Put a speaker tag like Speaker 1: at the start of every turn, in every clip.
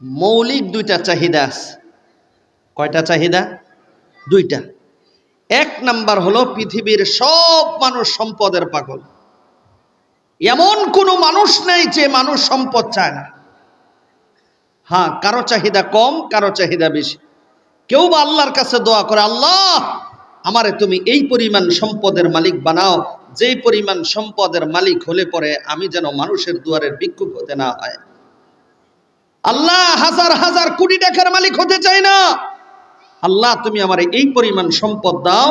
Speaker 1: মৌলিক দুইটা চাহিদা আছে। কয়টা চাহিদা? দুইটা। এক নাম্বার হলো পৃথিবীর সব মানুষ সম্পদের পাগল। এমন কোনো মানুষ নেই যে মানুষ সম্পদ চায় না। হ্যাঁ, কারো চাহিদা কম, কারো চাহিদা বেশি। কেউ বা আল্লাহর কাছে দোয়া করে, আল্লাহ আমারে তুমি এই পরিমাণ সম্পদের মালিক বানাও, যেই পরিমাণ সম্পদের মালিক হলে পরে আমি যেন মানুষের দুয়ারের ভিক্ষুক হতে না হয়। আল্লাহ হাজার হাজার কোটি টাকার মালিক হতে চাই না, আল্লাহ তুমি আমারে এই পরিমাণ সম্পদ দাও,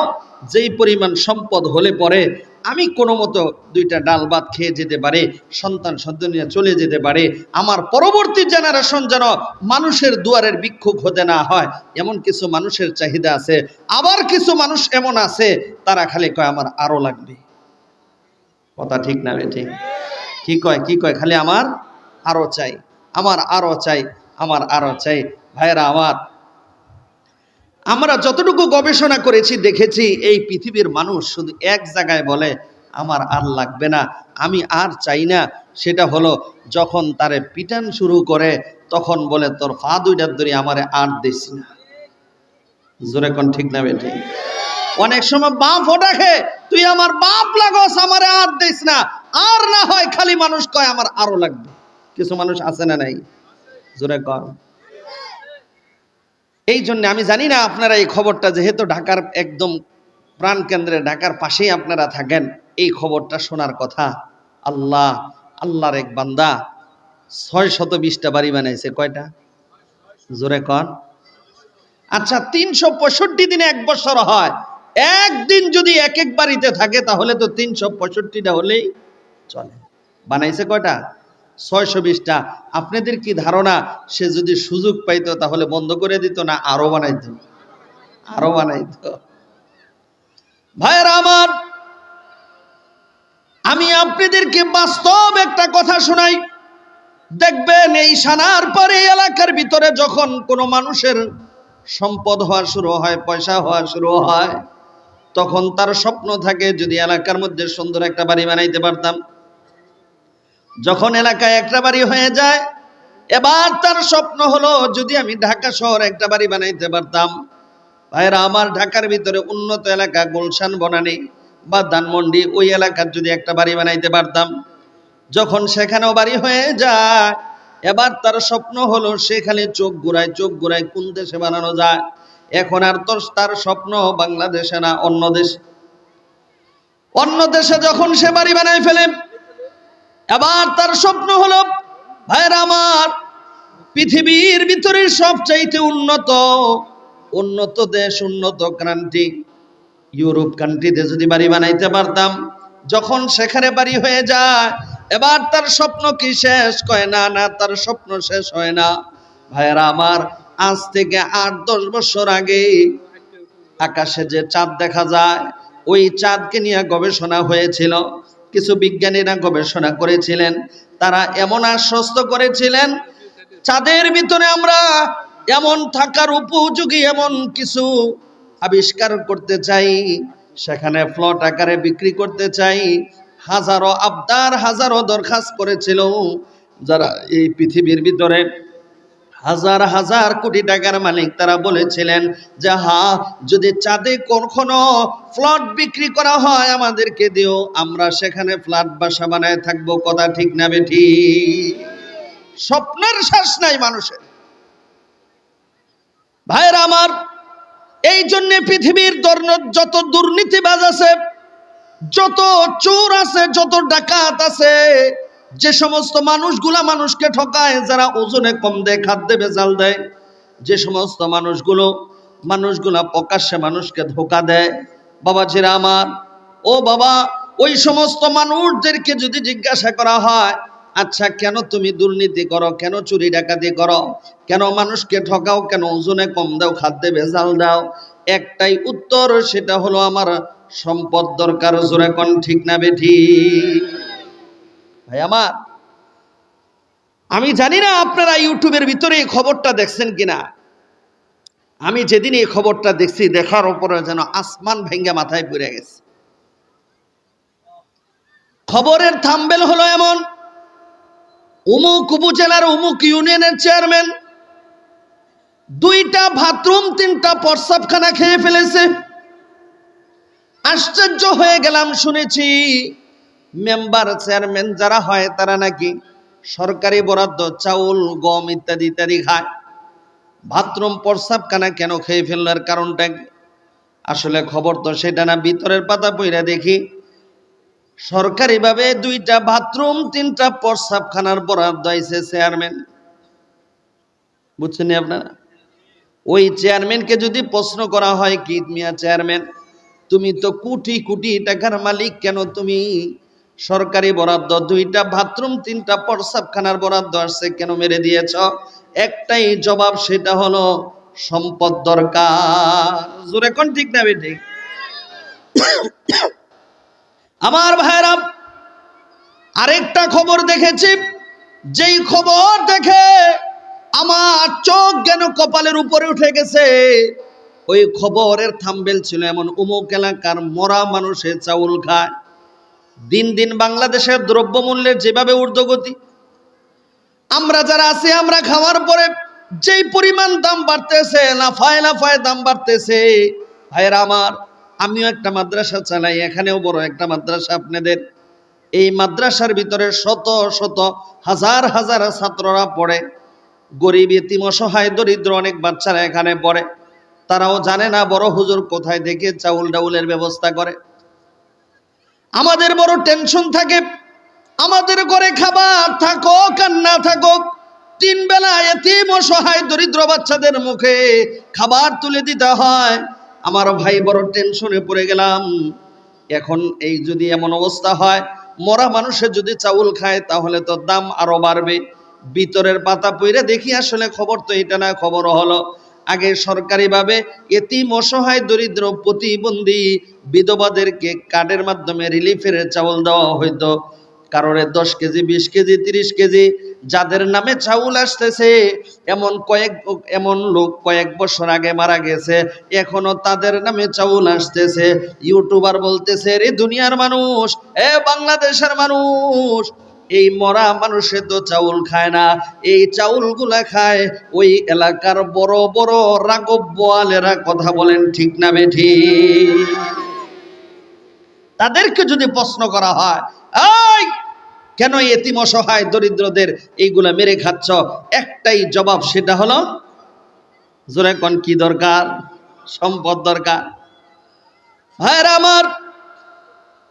Speaker 1: যেই পরিমাণ সম্পদ হলে পরে আমি কোনো মতো দুইটা ডাল ভাত খেয়ে যেতে পারে, সন্তান সন্ততিরা চলে যেতে পারে, আমার পরবর্তী জেনারেশন যেন মানুষের দুয়ারের ভিক্ষুক হতে না হয়। এমন কিছু মানুষের চাহিদা আছে। আবার কিছু মানুষ এমন আছে তারা খালি কয় আমার আরো লাগবে। কথা ঠিক না বেঠি? কি কয় খালি আমার আরো চাই, আমার আরো চাই, আমার আরো চাই। ভাইরা আমার, আমরা যতটুকু গবেষণা করেছি দেখেছি এই পৃথিবীর মানুষ শুধু এক জায়গায় বলে আমার আর লাগবে না, আমি আর চাই না। সেটা হলো যখন তারে পিটান শুরু করে তখন বলে তোর পা দুইটার ধরে আমারে আর দিস না। জোরে কোন ঠিক না বেঠি? অনেক সময় বাপ ওটাকে তুই আমার বাপ লাগস, আমারে আর দিস না। আর না হয় খালি মানুষ কয় আমার আরো লাগবে। কিছু মানুষ আছে না নাই? জোরে কর। এই জন্য আমি জানি না আপনারা এই খবরটা, যেহেতু ঢাকার একদম প্রাণ কেন্দ্রে, ঢাকার পাশেই আপনারা থাকেন, এই খবরটা শোনার কথা। আল্লাহর এক বান্দা 620টা বাড়ি বানাইছে। কয়টা? জোরে কন। আচ্ছা, 365 দিনে এক বছর হয়, একদিন যদি এক এক বাড়িতে থাকে তাহলে তো 365টা হলেই চলে। বানাইছে কয়টা? 620টা। আপনাদের কি ধারণা সে যদি সুযোগ পাইতো তাহলে বন্ধ করে দিত না আরো বানাইতো? আরো বানাইতো। ভাইয়েরা আমার, আমি আপনাদেরকে বাস্তব একটা কথা শোনাই। দেখবেন এই সানার পরে এলাকার ভিতরে যখন কোনো মানুষের সম্পদ হওয়া শুরু হয়, পয়সা হওয়া শুরু হয়, তখন তার স্বপ্ন থাকে যদি এলাকার মধ্যে সুন্দর একটা বাড়ি বানাইতে পারতাম। যখন এলাকায় একটা বাড়ি হয়ে যায়, এবার তার স্বপ্ন হলো যদি আমি ঢাকা শহর একটা বাড়ি বানাইতে পারতাম। ভাইরা আমার, ঢাকার ভিতরে উন্নত এলাকা গুলশান, বনানী বা ধানমন্ডি, ওই এলাকার যদি একটা বাড়ি বানাইতে পারতাম। যখন সেখানেও বাড়ি হয়ে যায়, এবার তার স্বপ্ন হলো সে খালি চোখ ঘুরায় কোন দেশে বানানো যায়। এখন আর তো তার স্বপ্ন বাংলাদেশে না, অন্য দেশে যখন সে বাড়ি বানাই ফেলে, এবার তার স্বপ্ন হলো ভাইরা আমার, পৃথিবীর ভিতরে সবচাইতে উন্নত দেশ, উন্নত কান্ট্রি, ইউরোপ কান্ট্রিতে যদি বাড়ি বানাইতে পারতাম। যখন সেখানে বাড়ি হয়ে যায়, এবার তার স্বপ্ন কি শেষ? কয় না, তার স্বপ্ন শেষ হয় না। ভাইরা আমার, আজ থেকে 8-10 বছর আগে আকাশে যে চাঁদ দেখা যায়, ওই চাঁদকে নিয়ে গবেষণা হয়েছিল। কিছু বিজ্ঞানীরা গবেষণা করেছিলেন, তারা এমন আশ্বস্ত করেছিলেন চাঁদের ভিতরে আমরা এমন থাকার উপযোগী এমন কিছু আবিষ্কার করতে চাই, সেখানে প্লট আকারে বিক্রি করতে চাই। হাজারো আবদার, হাজারো দরখাস্ত করেছিল যারা এই পৃথিবীর ভিতরে হাজার হাজার কোটি টাকার মালিক। তারা বলেছিলেন যে হ্যাঁ, যদি চাঁদে কখনো ফ্ল্যাট বিক্রি করা হয় আমাদেরকে দিও, আমরা সেখানে ফ্ল্যাট বাসা বানায় থাকবো। কথা ঠিক না বেঠি? স্বপ্নের শেষ নাই মানুষের। ভাইরা আমার, এই জন্য পৃথিবীর যত দুর্নীতিবাজ আছে, যত চোর আছে, যত ডাকাত আছে, যে সমস্ত মানুষগুলা মানুষকে ঠকায়, যারা ওজনে কম দেয়, খাদ্যে ভেজাল দেয়, যে সমস্ত মানুষগুলা প্রকাশ্যে মানুষকে ধোঁকা দেয়, বাবাজিরা আমার, ও বাবা, ওই সমস্ত মানুষদেরকে যদি জিজ্ঞাসা করা হয়, আচ্ছা কেন তুমি দুর্নীতি করো, কেন চুরি ডাকাতি করো, কেন মানুষকে ঠকাও, কেন ওজনে কম দাও, খাদ্যে ভেজাল দাও, একটাই উত্তর, সেটা হলো আমার সম্পদ দরকার। জোরে কোন ঠিক না বেঠি? ভাই আমার, আমি জানি না আপনারা ইউটিউবের ভিতরে এই খবরটা দেখছেন কিনা। আমি যেদিন এই খবরটা দেখছি, দেখার উপরে যেন আসমান ভেঙ্গে মাথায় পড়ে গেছে। খবরের থাম্বনেল হলো এমন, অমুক উপজেলার অমুক ইউনিয়নের চেয়ারম্যান 2টা বাথরুম 3টা প্রস্রাবখানা খেয়ে ফেলেছে। আশ্চর্য হয়ে গেলাম, শুনেছি মেম্বার চেয়ারম্যান যারা হয় তারা নাকি সরকারি বরাদ্দ চাউল গম ইত্যাদি ইত্যাদি খায়। বাথরুম প্রস্রাবখানা কেন খেয়ে ফেললার কারণটা কি? আসলে খবর তো সেটা না, ভিতরের পাতা পইরা দেখি সরকারিভাবে 2টা বাথরুম 3টা প্রস্রাবখানার বরাদ্দ আইছে চেয়ারম্যান। বুঝছেন আপনারা? ওই চেয়ারম্যানকে যদি প্রশ্ন করা হয়, কি মিয়া চেয়ারম্যান, তুমি তো কোটি কোটি টাকার মালিক, কেন তুমি সরকারি বরাদ্দ 2টা বাথরুম 3টা প্রস্রাবখানার বরাদ্দ আসছে কেন মেরে দিয়েছ? একটাই জবাব, সেটা হলো সম্পদ দরকার। জোরে কোন ঠিক না বেঠিক? আমার ভাইরা, আরেকটা খবর দেখেছি, যেই খবর দেখে আমার চোখ যেন কপালের উপরে উঠে গেছে। ওই খবরের থাম্বেল ছিল এমন, অমুক এলাকার মরা মানুষে চাউল খায়। দিন দিন বাংলাদেশের দ্রব্যমূল্যের যেভাবে ঊর্ধ্বগতি, আমরা যারা আছি, আমরা খাওয়ার পরে যেই পরিমাণ দাম বাড়তেছে, লাফায় লাফায় দাম বাড়তেছে। ভাইয়েরা আমার, আমিও একটা মাদ্রাসা চালাই, এখানেও বড় একটা মাদ্রাসা আপনাদের। এই মাদ্রাসার ভিতরে শত শত হাজার হাজার ছাত্ররা পড়ে। গরিব এতিম অসহায় দরিদ্র অনেক বাচ্চারা এখানে পড়ে। তারাও জানে না বড় হুজুর কোথায় থেকে চাউল ডাউলের ব্যবস্থা করে। আমাদের বড় টেনশন থাকে, আমাদের ঘরে খাবার থাকুক আর না থাকুক, 3 বেলা এতিম অসহায় দরিদ্র বাচ্চাদের মুখে খাবার তুলে দিতে হয়। আমার ভাই, বড় টেনশনে পড়ে গেলাম। এখন এই যদি এমন অবস্থা হয়, মরা মানুষের যদি চাউল খায়, তাহলে তো দাম আরো বাড়বে। ভিতরের পাতা পইরা দেখি আসলে খবর তো এটা না, খবর হলো আগে সরকারিভাবে এতিম অসহায় দরিদ্র প্রতিবন্ধী বিধবাদেরকে কার্ডের মাধ্যমে রিলিফের চাউল দেওয়া হইতো। কারোর 10 কেজি 20 কেজি 30 কেজি, যাদের নামে চাউল আসতেছে এমন লোক কয়েক বছর আগে মারা গেছে, এখনো তাদের নামে চাউল আসতেছে। ইউটিউবার বলতেছে, রে দুনিয়ার মানুষ, এ বাংলাদেশের মানুষ, এই মরা মানুষে তো চাউল খায় না, এই চাউলগুলা খায় ওই এলাকার বড় বড় রাগব বোয়ালেরা। কথা বলেন ঠিক না বেঠিক? তাদেরকে যদি প্রশ্ন করা হয়, এই কেন এতিম অসহায় দরিদ্রদের এইগুলা মেরে খাচ্ছ, একটাই জবাব, সেটা হলো, জোরে কোন কি দরকার? সম্পদ দরকার। ভাইরা আমার,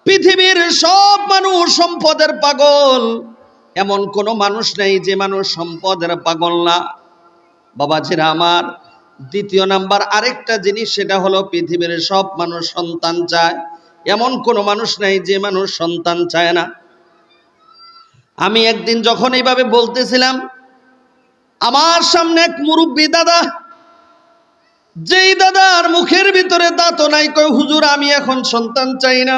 Speaker 1: পৃথিবীর সব মানুষ সম্পদের পাগল, এমন কোন মানুষ নেই যে মানুষ সম্পদের পাগল না। বাবাজিরা আমার, 2য় নাম্বার আরেকটা জিনিস, সেটা হলো পৃথিবীর সব মানুষ সন্তান চায়, এমন কোন মানুষ নেই যে মানুষ সন্তান চায় না। আমি একদিন যখন এইভাবে বলতেছিলাম, আমার সামনে এক মুরব্বী দাদা, যেই দাদার মুখের ভিতরে দাঁতও নাই, কই হুজুর আমি এখন সন্তান চাই না।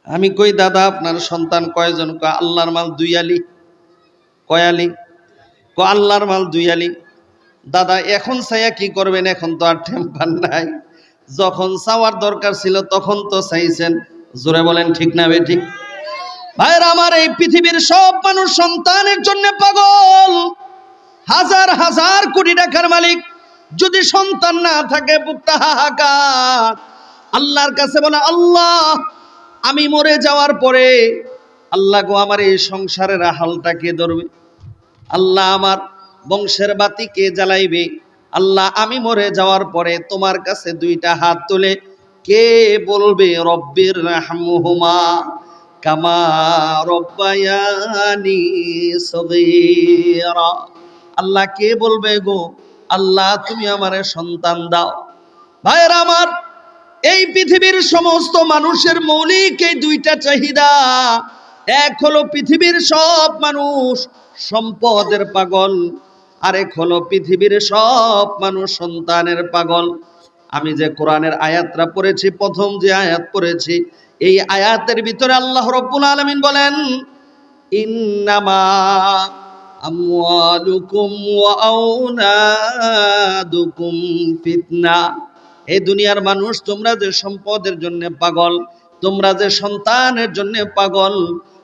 Speaker 1: আমি কই দাদা আপনার সন্তান কয়জন? কয় আল্লাহর মাল 2 আলি। কয় আলি? কয় আল্লাহর মাল 2 আলি। দাদা এখন চাইয়া কি করবেন, এখন তো আর টেম্পার নাই, যখন চাওয়ার দরকার ছিল তখন তো চাইছেন। জোরে বলেন ঠিক না বেঠিক? ভাইরা আমার, এই পৃথিবীর সব মানুষ সন্তানের জন্য পাগল। হাজার হাজার কোটি টাকার মালিক, যদি সন্তান না থাকে, বুকটা হাহাকার। আল্লাহর কাছে বলে, আল্লাহ আমি মরে যাওয়ার পরে, আল্লাহ গো আমার এই সংসারের হালটা কে ধরবে? আল্লাহ আমার বংশের বাতি কে জ্বালাইবে? আল্লাহ আমি মরে যাওয়ার পরে তোমার কাছে 2টা হাত তুলে কে বলবে, রব্বির রাহমুহুমা কামা রব্বায়ানি সগীরা। আল্লাহ কে বলবে, গো আল্লাহ তুমি আমারে সন্তান দাও। ভাইরা আমার, এই পৃথিবীর সমস্ত মানুষের মৌলিক এই 2টা চাহিদা। এক হলো পৃথিবীর সব মানুষ সম্পদের পাগল, আরেক হলো পৃথিবীর সব মানুষ সন্তানের পাগল। আমি যে কোরআনের আয়াতটা পড়েছি, প্রথম যে আয়াত পড়েছি, এই আয়াতের ভিতরে আল্লাহ রাব্বুল আলামিন বলেন, ইন্নামা আমওয়ালুকুম ওয়া আওলাদুকুম ফিতনা। এই দুনিয়ার মানুষ, তোমরা যে সম্পদের জন্য পাগল, তোমরা যে সন্তানের জন্য পাগল,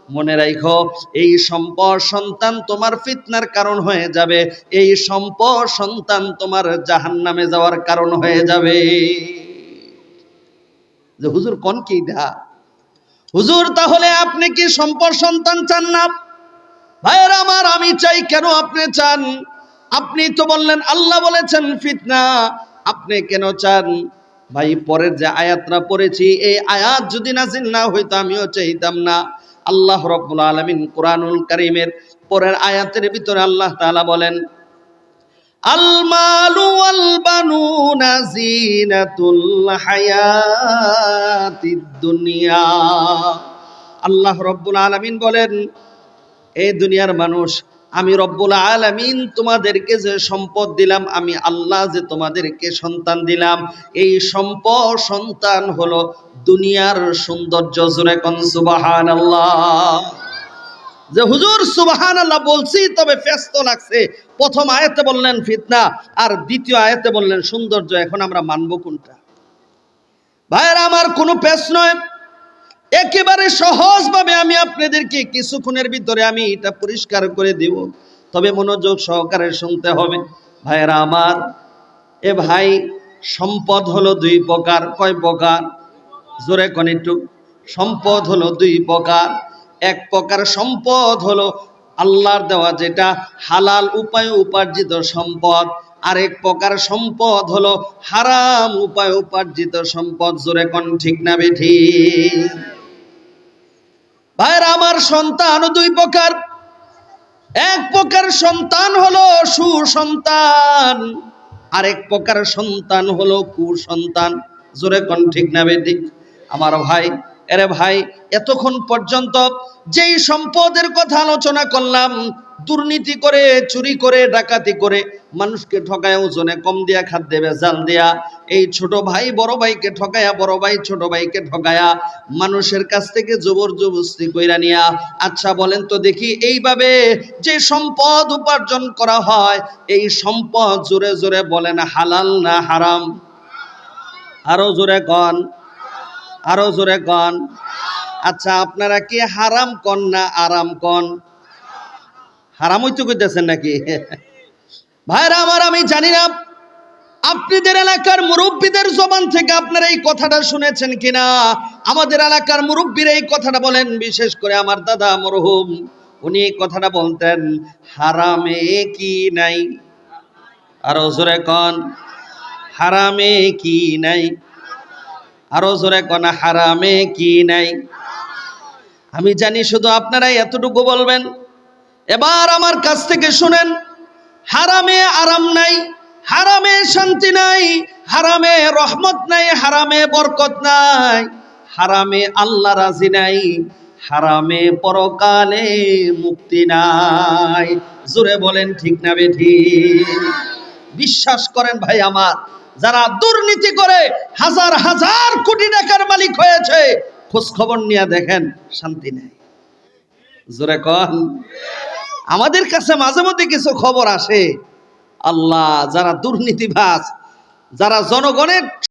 Speaker 1: মনে রাখো, এই সম্পদ সন্তান তোমার ফিতনার কারণ হয়ে যাবে, এই সম্পদ সন্তান তোমার জাহান্নামে যাওয়ার কারণ হয়ে যাবে। যে হুজুর কোন কি দা হুজুর, তাহলে আপনি কি সম্পদ সন্তান চান না? ভাইয়েরা আমার, আমি চাই। কেন আপনি চান? আপনি তো বললেন আল্লাহ বলেছেন ফিতনা, আপনি কেন চান? ভাই, পরের যে আয়াতটা পড়েছি, এই আয়াত যদি নাযিল না হইতো আমিও চাইতাম না। আল্লাহ রাব্বুল আলামিন কুরআনুল কারীমের পরের আয়াতের ভিতরে আল্লাহ তাআলা বলেন, আল মালু ওয়াল বানুনা জিনাতুল হায়াতিদ দুনিয়া। আল্লাহ রাব্বুল আলামিন বলেন, এই দুনিয়ার মানুষ, আমি রব্বুল আলামিন তোমাদেরকে যে সম্পদ দিলাম, আমি আল্লাহ যে তোমাদেরকে সন্তান দিলাম, এই সম্পদ সন্তান হলো দুনিয়ার সৌন্দর্য। জোরে কোন সুবহানাল্লাহ। যে হুজুর সুবহানাল্লাহ বলছি, তবে ফেস্ত লাগছে। প্রথম আয়াতে বললেন ফিতনা, আর দ্বিতীয় আয়াতে বললেন সৌন্দর্য। এখন আমরা মানব কোনটা? ভাইয়েরা আমার, কোনো পেশ নয়, একেবারে সহজভাবে আমি আপনাদেরকে কিছুক্ষণের ভিতরে আমি এটা পরিষ্কার করে দেব, তবে মনোযোগ সহকারে শুনতে হবে। ভাইয়েরা আমার, এ ভাই, সম্পদ হলো দুই প্রকার। কয় প্রকার? জোরে কোন একটু। সম্পদ হলো দুই প্রকার। এক প্রকার সম্পদ হলো আল্লাহর দেওয়া, যেটা হালাল উপায়ে উপার্জিত সম্পদ। আরেক প্রকার সম্পদ হলো হারাম উপায়ে উপার্জিত সম্পদ। জোরে কোন ঠিক না বেঠিক? ভাইরা আমার, সন্তান দুই প্রকার। এক প্রকার সন্তান হলো সুসন্তান, আরেক প্রকার সন্তান হলো কুসন্তান। জোরে কোন ঠিক না বেঠিক? আমার ভাই, এরে ভাই, এতক্ষণ পর্যন্ত যেই সম্পদের কথা আলোচনা করলাম, দুর্নীতি করে, চুরি করে, ডাকাতি করে, মানুষকে ঠকায়া, ওজনে কম দিয়া, খাদ্যে ভেজাল দেয়া, এই ছোট ভাই বড় ভাইকে ঠকায়া, বড় ভাই ছোট ভাইকে ঠকায়া, মানুষের কাছ থেকে জবরদস্তি কইরা নিয়া। আচ্ছা বলেন তো দেখি, এইভাবে যে সম্পদ উপার্জন করা হয়, এই সম্পদ জোরে জোরে বলেন হালাল না হারাম? আরো জোরে কন, আরো জোরে কন। আচ্ছা, আপনারা কি হারাম কন না আরাম কন? হারাম হইতে কইতেছেন নাকি? ভাইরা আমার, আমি জানি না আপনাদের এলাকার মুরব্বীদের জবান থেকে আপনারা এই কথাটা শুনেছেন কিনা। আমাদের এলাকার মুরব্বীরা এই কথাটা বলেন, বিশেষ করে আমার দাদা মরহুম, উনি এই কথাটা বলতেন, হারামে কি নাই? আরো জোরে কন, হারামে কি নাই? আরো জোরে কন, হারামে কি নাই? আমি জানি শুধু আপনারা এতটুকু বলবেন। এবার আমার কাছ থেকে শুনেন, হারামে আরাম নাই, হারামে শান্তি নাই, হারামে রহমত নাই, হারামে বরকত নাই, হারামে আল্লাহ রাজি নাই, হারামে পরকালে মুক্তি নাই। জোরে বলেন ঠিক না বেঠিক? বিশ্বাস করেন ভাই আমার, যারা দুর্নীতি করে হাজার হাজার কোটি টাকার মালিক হয়েছে, খোঁজ খবর নিয়ে দেখেন, শান্তি নেই। জোরে কন। আমাদের কাছে মাঝে মধ্যে কিছু খবর আসে, আল্লাহ, যারা দুর্নীতিবাজ, যারা জনগণের